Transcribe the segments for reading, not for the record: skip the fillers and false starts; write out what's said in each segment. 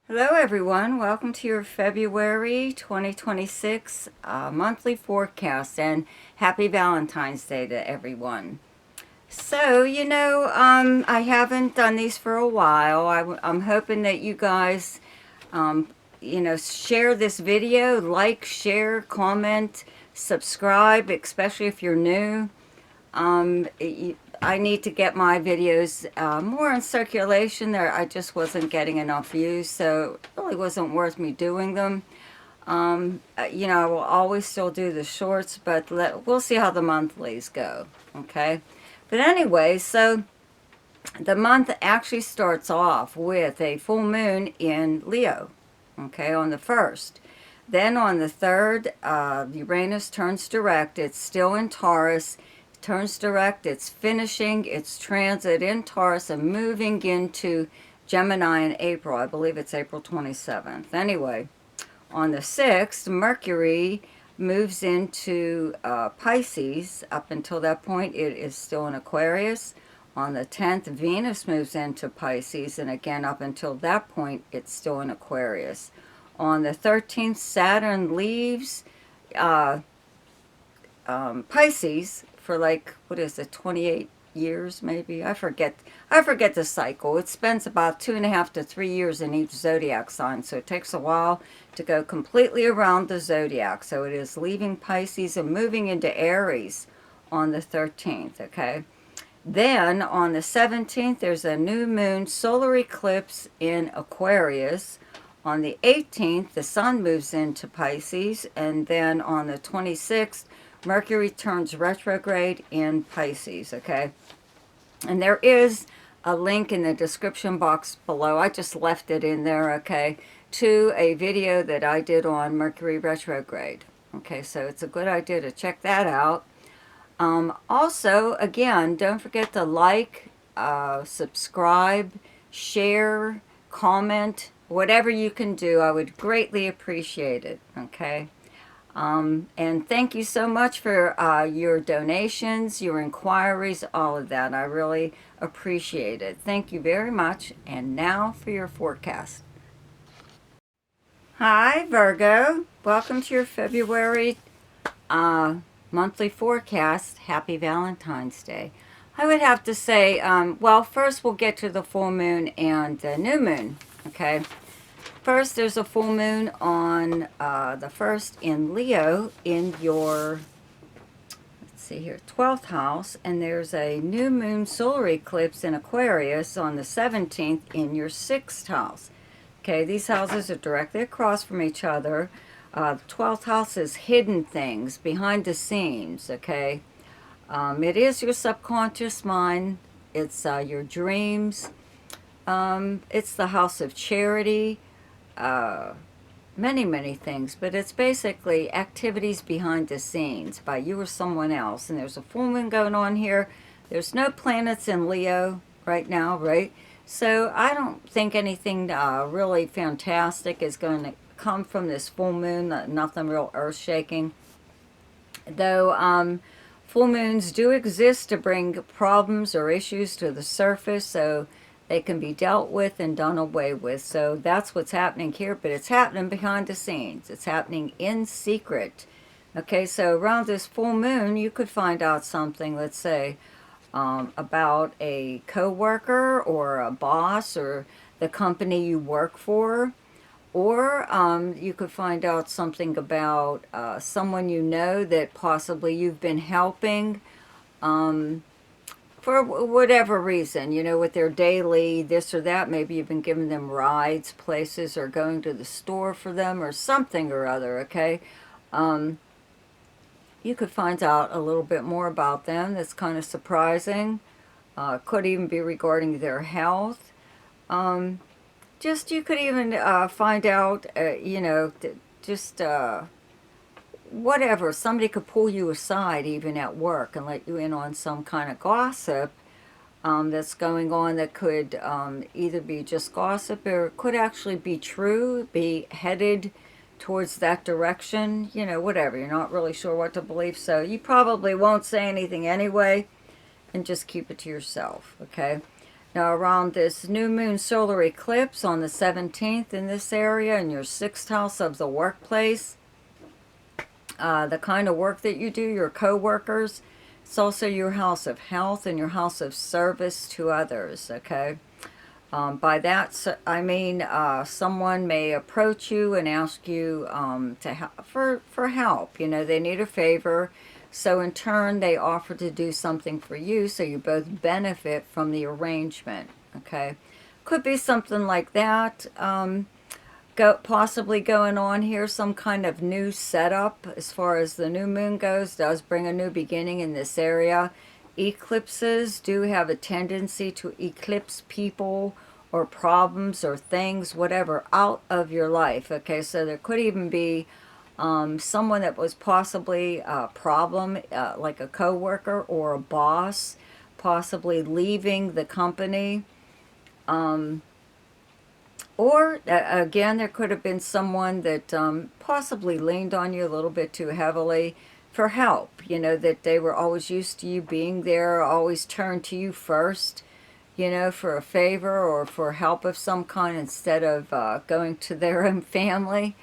Hello everyone, welcome to your February 2026 monthly forecast, and happy Valentine's Day to everyone. So, I haven't done these for a while. I'm hoping that you guys, share this video, like, share, comment, subscribe, especially if you're new. I need to get my videos more in circulation. There, I just wasn't getting enough views, so it really wasn't worth me doing them. I will always still do the shorts, but we'll see how the monthlies go. Okay, but anyway, so the month actually starts off with a full moon in Leo. Okay, on the 1st. Then on the 3rd, Uranus turns direct. It's still in Taurus. Turns direct. It's finishing its transit in Taurus and moving into Gemini in April. I believe it's April 27th. Anyway, on the 6th, Mercury moves into Pisces. Up until that point, it is still in Aquarius. On the 10th, Venus moves into Pisces, and again, up until that point, it's still in Aquarius. On the 13th, Saturn leaves Pisces for 28 years maybe. I forget the cycle. It spends about 2.5 to 3 years in each zodiac sign, so it takes a while to go completely around the zodiac. So it is leaving Pisces and moving into Aries on the 13th, okay? Then on the 17th, there's a new moon solar eclipse in Aquarius. On the 18th, the sun moves into Pisces, and then on the 26th, Mercury turns retrograde in Pisces, okay? And there is a link in the description box below. I just left it in there, okay, to a video that I did on Mercury retrograde. Okay, so it's a good idea to check that out. Also, again, don't forget to like, subscribe, share, comment, whatever you can do. I would greatly appreciate it, okay? And thank you so much for your donations, your inquiries, all of that. I really appreciate it. Thank you very much. And now for your forecast. Hi, Virgo. Welcome to your February monthly forecast. Happy Valentine's Day. I would have to say, well, first we'll get to the full moon and the new moon, okay? First, there's a full moon on the 1st in Leo in your, let's see here, 12th house, and there's a new moon solar eclipse in Aquarius on the 17th in your 6th house. Okay, these houses are directly across from each other. The 12th house is hidden things, behind the scenes, okay? It is your subconscious mind. It's your dreams. It's the house of charity. Many things, but it's basically activities behind the scenes by you or someone else. And there's a full moon going on here. There's no planets in Leo right now, right? So I don't think anything really fantastic is going to come from this full moon. Nothing real earth-shaking. Though full moons do exist to bring problems or issues to the surface, so they can be dealt with and done away with. So that's what's happening here, but it's happening behind the scenes. It's happening in secret. Okay, so around this full moon, you could find out something, let's say, about a coworker or a boss or the company you work for. Or you could find out something about someone you know that possibly you've been helping. For whatever reason, with their daily this or that. Maybe you've been giving them rides, places, or going to the store for them, or something or other, okay? You could find out a little bit more about them. That's kind of surprising. Could even be regarding their health. You could even find out, whatever. Somebody could pull you aside even at work and let you in on some kind of gossip that's going on that could either be just gossip or could actually be true, be headed towards that direction, whatever. You're not really sure what to believe, so you probably won't say anything anyway and just keep it to yourself, okay? Now, around this new moon solar eclipse on the 17th in this area, in your 6th house of the workplace, the kind of work that you do, your co-workers, it's also your house of health and your house of service to others, okay? By that, I mean someone may approach you and ask you for help. You know, they need a favor. So in turn, they offer to do something for you, so you both benefit from the arrangement, okay? Could be something like that. Possibly going on here, some kind of new setup as far as the new moon goes, does bring a new beginning in this area. Eclipses do have a tendency to eclipse people or problems or things, whatever, out of your life. Okay, so there could even be someone that was possibly a problem, like a coworker or a boss, possibly leaving the company. Or, again, there could have been someone that possibly leaned on you a little bit too heavily for help. You know, that they were always used to you being there, always turned to you first, you know, for a favor or for help of some kind instead of going to their own family.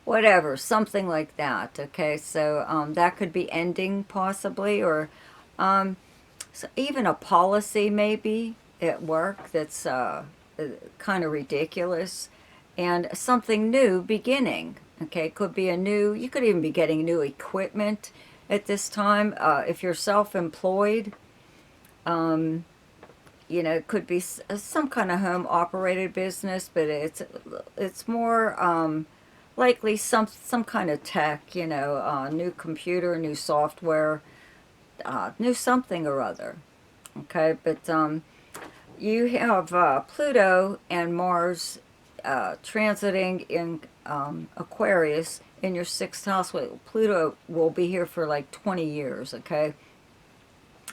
Whatever, something like that, okay? So that could be ending possibly, or so even a policy maybe at work that's kind of ridiculous, and something new beginning. Okay, could be a new, you could even be getting new equipment at this time. If you're self-employed, you know, it could be some kind of home operated business, but it's more likely some kind of tech, you know, new computer, new software, new something or other. Okay, but you have Pluto and Mars transiting in Aquarius in your 6th house. Pluto will be here for like 20 years, okay?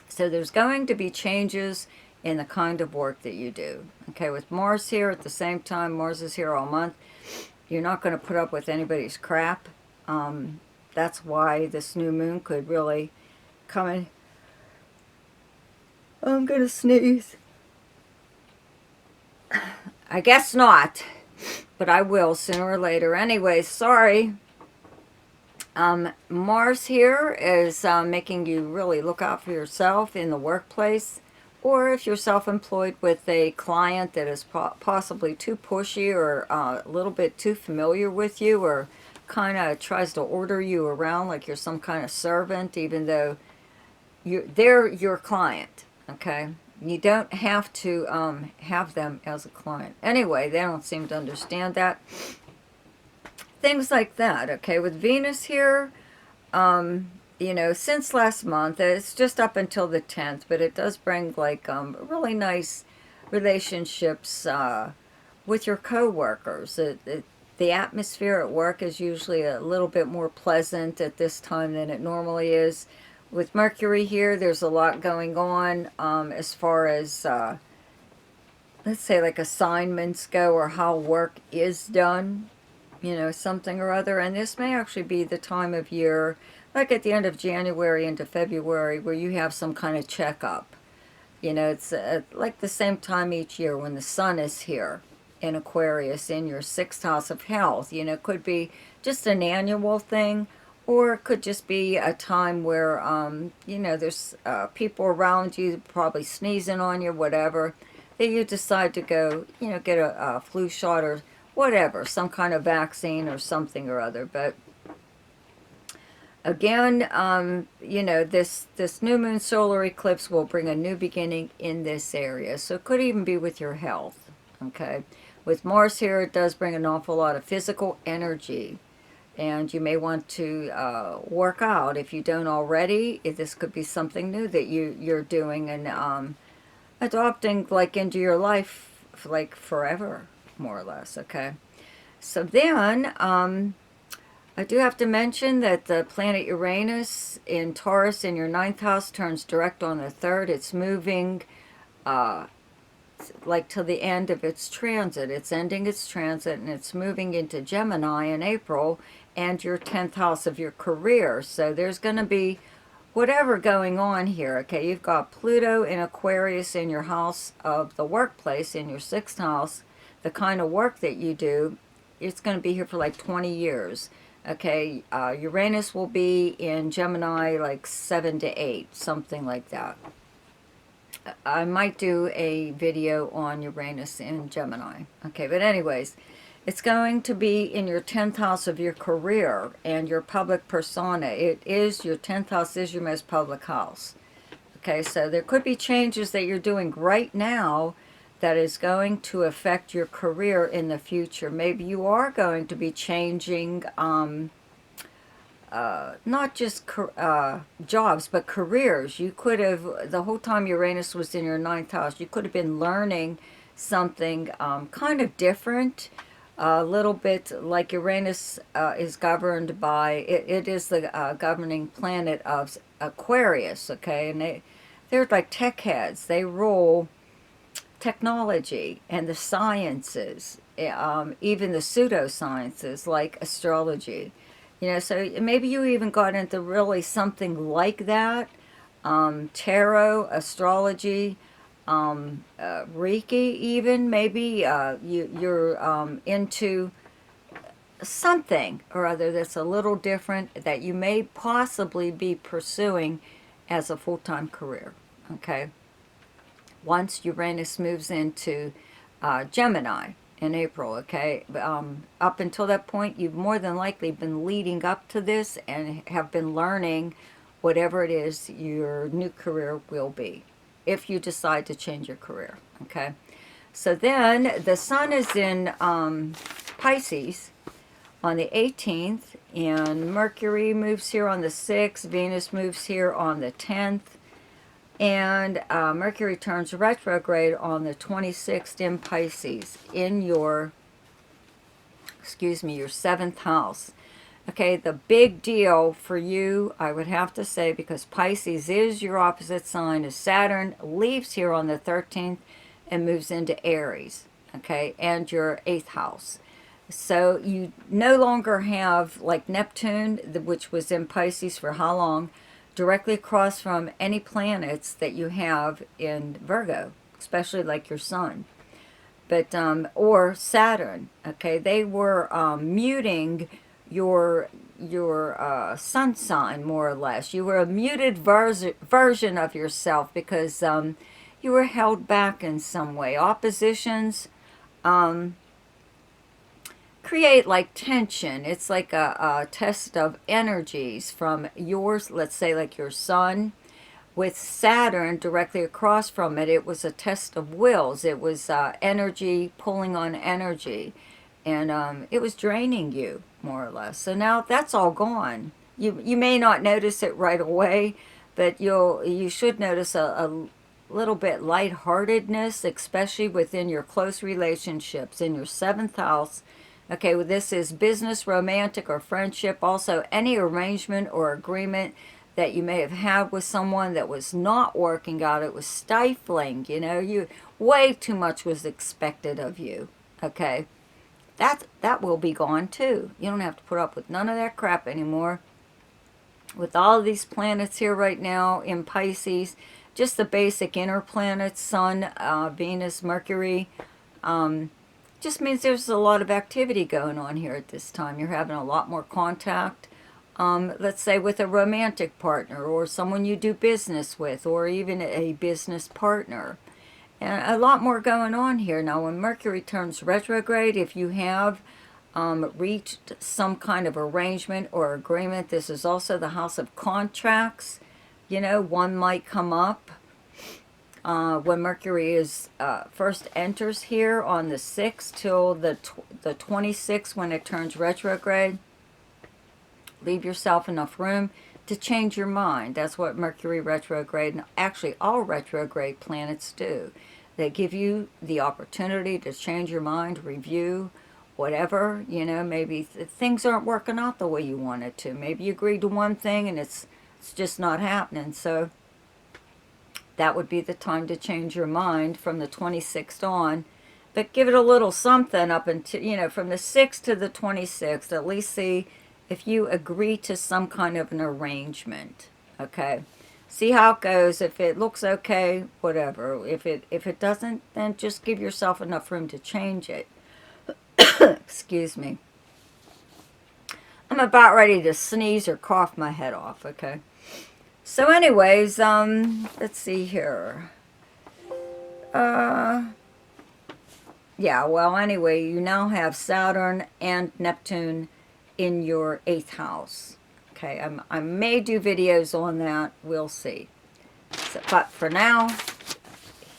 So there's going to be changes in the kind of work that you do. Okay, with Mars here at the same time, Mars is here all month. You're not going to put up with anybody's crap. That's why this new moon could really come in. I'm going to sneeze. I guess not, but I will sooner or later. Anyway, sorry. Mars here is making you really look out for yourself in the workplace, or if you're self-employed with a client that is possibly too pushy or a little bit too familiar with you, or kind of tries to order you around like you're some kind of servant, even though they're your client, okay? You don't have to have them as a client. Anyway, they don't seem to understand that. Things like that, okay? With Venus here, you know, since last month, it's just up until the 10th, but it does bring, like, really nice relationships with your co-workers. The atmosphere at work is usually a little bit more pleasant at this time than it normally is. With Mercury here, there's a lot going on as far as, let's say, like assignments go, or how work is done, you know, something or other. And this may actually be the time of year, like at the end of January into February, where you have some kind of checkup. You know, it's like the same time each year when the sun is here in Aquarius in your 6th house of health. You know, it could be just an annual thing, or it could just be a time where, you know, there's people around you probably sneezing on you, whatever, that you decide to go, you know, get a flu shot or whatever, some kind of vaccine or something or other. But again, you know, this new moon solar eclipse will bring a new beginning in this area. So it could even be with your health, okay? With Mars here, it does bring an awful lot of physical energy. And you may want to work out if you don't already. This could be something new that you're doing and adopting, like, into your life, like, forever, more or less, okay? So then, I do have to mention that the planet Uranus in Taurus in your 9th house turns direct on the 3rd. It's moving like to the end of its transit. It's ending its transit and it's moving into Gemini in April and your 10th house of your career. So there's going to be whatever going on here, okay, you've got Pluto in Aquarius in your house of the workplace, in your sixth house, the kind of work that you do, it's going to be here for like 20 years. Okay, Uranus will be in Gemini like 7 to 8, something like that. I might do a video on Uranus in Gemini. Okay, but anyways, it's going to be in your 10th house of your career and your public persona. It is, your 10th house is your most public house. Okay, so there could be changes that you're doing right now that is going to affect your career in the future. Maybe you are going to be changing not just jobs, but careers. You could have, the whole time Uranus was in your 9th house, you could have been learning something kind of different, a little bit like Uranus is governed by, it is the governing planet of Aquarius, okay? And they're like tech heads. They rule technology and the sciences, even the pseudosciences like astrology. You know, so maybe you even got into really something like that. Tarot, astrology, Reiki even. Maybe you're into something or other that's a little different that you may possibly be pursuing as a full-time career. Okay? Once Uranus moves into Gemini in April, okay? Up until that point, you've more than likely been leading up to this and have been learning whatever it is your new career will be, if you decide to change your career, okay? So then the Sun is in Pisces on the 18th, and Mercury moves here on the 6th, Venus moves here on the 10th, and Mercury turns retrograde on the 26th in Pisces in your, your 7th house. Okay, the big deal for you, I would have to say, because Pisces is your opposite sign, is Saturn leaves here on the 13th and moves into Aries, okay, and your 8th house. So you no longer have, like Neptune, which was in Pisces for how long, directly across from any planets that you have in Virgo, especially like your sun, but or Saturn. Okay, they were muting your sun sign more or less. You were a muted version of yourself because you were held back in some way. Oppositions create like tension. It's like a test of energies from yours, let's say like your sun with Saturn directly across from it. It was a test of wills. It was energy pulling on energy, and it was draining you more or less. So now that's all gone. You may not notice it right away, but you should notice a little bit lightheartedness, especially within your close relationships in your 7th house. Okay, well, this is business, romantic, or friendship. Also, any arrangement or agreement that you may have had with someone that was not working out. It was stifling, you know. Way too much was expected of you. Okay, that will be gone too. You don't have to put up with none of that crap anymore. With all of these planets here right now in Pisces, just the basic inner planets, Sun, Venus, Mercury, just means there's a lot of activity going on here at this time. You're having a lot more contact, let's say with a romantic partner or someone you do business with, or even a business partner. And a lot more going on here. Now, when Mercury turns retrograde, if you have reached some kind of arrangement or agreement, this is also the house of contracts. You know, one might come up. When Mercury is first enters here on the 6th till the 26th when it turns retrograde, leave yourself enough room to change your mind. That's what Mercury retrograde, and actually all retrograde planets do. They give you the opportunity to change your mind, review, whatever. You know, maybe things aren't working out the way you wanted to. Maybe you agreed to one thing and it's just not happening. So that would be the time to change your mind from the 26th on. But give it a little something up until, you know, from the 6th to the 26th. At least see if you agree to some kind of an arrangement. Okay. See how it goes. If it looks okay, whatever. If it doesn't, then just give yourself enough room to change it. Excuse me. I'm about ready to sneeze or cough my head off, okay? So anyways, let's see here. Yeah, well, anyway, you now have Saturn and Neptune in your 8th house. Okay, I may do videos on that. We'll see. So, but for now,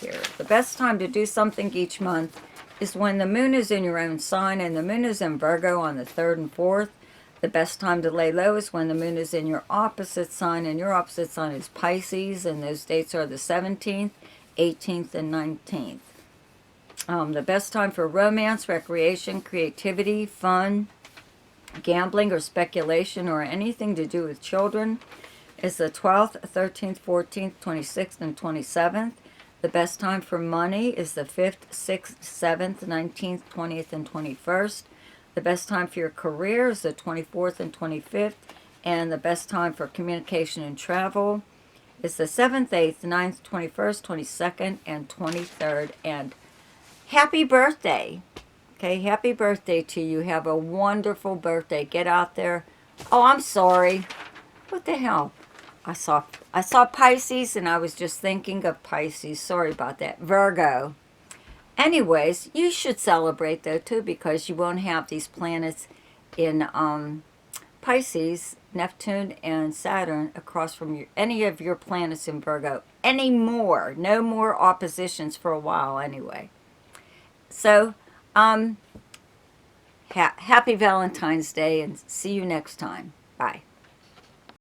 here, the best time to do something each month is when the moon is in your own sign, and the moon is in Virgo on the 3rd and 4th. The best time to lay low is when the moon is in your opposite sign, and your opposite sign is Pisces, and those dates are the 17th, 18th, and 19th. The best time for romance, recreation, creativity, fun, gambling, or speculation, or anything to do with children is the 12th, 13th, 14th, 26th, and 27th. The best time for money is the 5th, 6th, 7th, 19th, 20th, and 21st. The best time for your career is the 24th and 25th. And the best time for communication and travel is the 7th, 8th, 9th, 21st, 22nd, and 23rd. And happy birthday. Okay, happy birthday to you. Have a wonderful birthday. Get out there. Oh, I'm sorry. What the hell? I saw Pisces, and I was just thinking of Pisces. Sorry about that. Virgo. Anyways, you should celebrate, though, too, because you won't have these planets in Pisces, Neptune, and Saturn across from any of your planets in Virgo anymore. No more oppositions for a while, anyway. So, happy Valentine's Day, and see you next time. Bye.